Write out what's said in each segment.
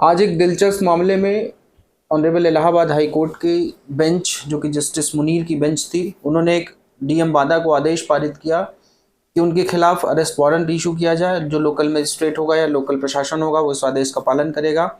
आज एक दिलचस्प मामले में ऑनरेबल इलाहाबाद हाई कोर्ट की बेंच, जो कि जस्टिस मुनीर की बेंच थी, उन्होंने एक डीएम बादा को आदेश पारित किया कि उनके खिलाफ अरेस्ट वारंट इशू किया जाए। जो लोकल मजिस्ट्रेट होगा या लोकल प्रशासन होगा वो इस आदेश का पालन करेगा।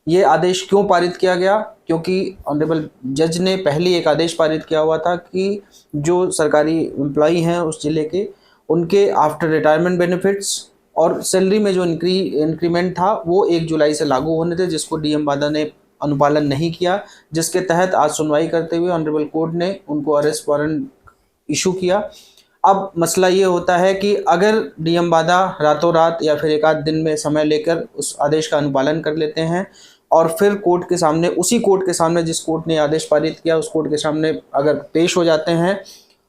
ये आदेश क्यों पारित किया गया? क्योंकि ऑनरेबल जज ने पहले एक आदेश पारित किया हुआ था कि जो सरकारी एम्प्लॉई हैं उस जिले के, उनके आफ्टर रिटायरमेंट बेनिफिट्स और सैलरी में जो इंक्रीमेंट था वो 1 जुलाई से लागू होने थे, जिसको डीएम बादा ने अनुपालन नहीं किया, जिसके तहत आज सुनवाई करते हुए ऑनरेबल कोर्ट ने उनको अरेस्ट वारंट इशू किया। अब मसला ये होता है कि अगर डीएम बादा रातों रात या फिर एक आध दिन में समय लेकर उस आदेश का अनुपालन कर लेते हैं और फिर कोर्ट के सामने, उसी कोर्ट के सामने जिस कोर्ट ने आदेश पारित किया, उस कोर्ट के सामने अगर पेश हो जाते हैं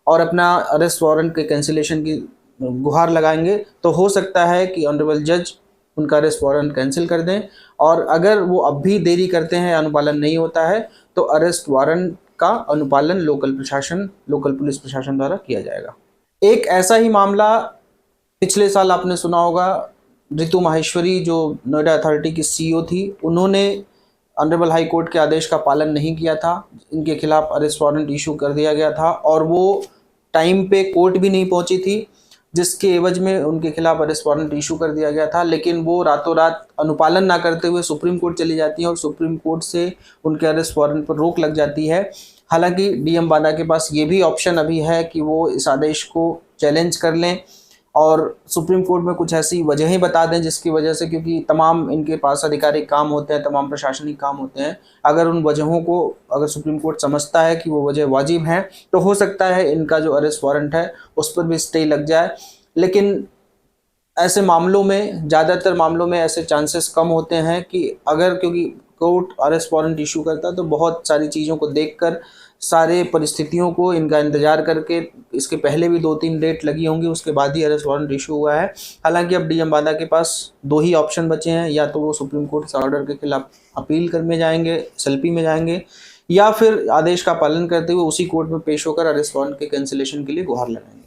और अपना अरेस्ट वारंट के कैंसिलेशन की गुहार लगाएंगे, तो हो सकता है कि ऑनरेबल जज उनका अरेस्ट वारंट कैंसिल कर दें। और अगर वो अब भी देरी करते हैं, अनुपालन नहीं होता है, तो अरेस्ट वारंट का अनुपालन लोकल पुलिस प्रशासन द्वारा किया जाएगा। एक ऐसा ही मामला पिछले साल आपने सुना होगा, रितु माहेश्वरी जो नोएडा अथॉरिटी की सीईओ थी, उन्होंने ऑनरेबल हाई कोर्ट के आदेश का पालन नहीं किया था। इनके खिलाफ अरेस्ट वारंट इशू कर दिया गया था और वो टाइम पे कोर्ट भी नहीं पहुंची थी, जिसके एवज में उनके खिलाफ अरेस्ट वारंट इशू कर दिया गया था। लेकिन वो रातों रात अनुपालन ना करते हुए सुप्रीम कोर्ट चली जाती हैं और सुप्रीम कोर्ट से उनके अरेस्ट वारंट पर रोक लग जाती है। हालांकि डीएम बादा के पास ये भी ऑप्शन अभी है कि वो इस आदेश को चैलेंज कर लें और सुप्रीम कोर्ट में कुछ ऐसी वजहें बता दें जिसकी वजह से, क्योंकि तमाम इनके पास आधिकारिक काम होते हैं, तमाम प्रशासनिक काम होते हैं, अगर उन वजहों को अगर सुप्रीम कोर्ट समझता है कि वो वजह वाजिब हैं, तो हो सकता है इनका जो अरेस्ट वारंट है उस पर भी स्टे लग जाए। लेकिन ऐसे मामलों में, ज़्यादातर मामलों में ऐसे चांसेस कम होते हैं कि अगर, क्योंकि कोर्ट अरेस्ट वारंट इशू करता है तो बहुत सारी चीज़ों को देखकर, सारे परिस्थितियों को इनका इंतजार करके, इसके पहले भी 2-3 डेट लगी होंगी, उसके बाद ही अरेस्ट वारंट इशू हुआ है। हालांकि अब डीएम बादा के पास 2 ही ऑप्शन बचे हैं, या तो वो सुप्रीम कोर्ट के ऑर्डर के खिलाफ अपील करने जाएंगे, एसएलपी में जाएंगे, या फिर आदेश का पालन करते हुए उसी कोर्ट में पेश होकर अरेस्ट वारंट के कैंसिलेशन के लिए गुहार लगाएंगे।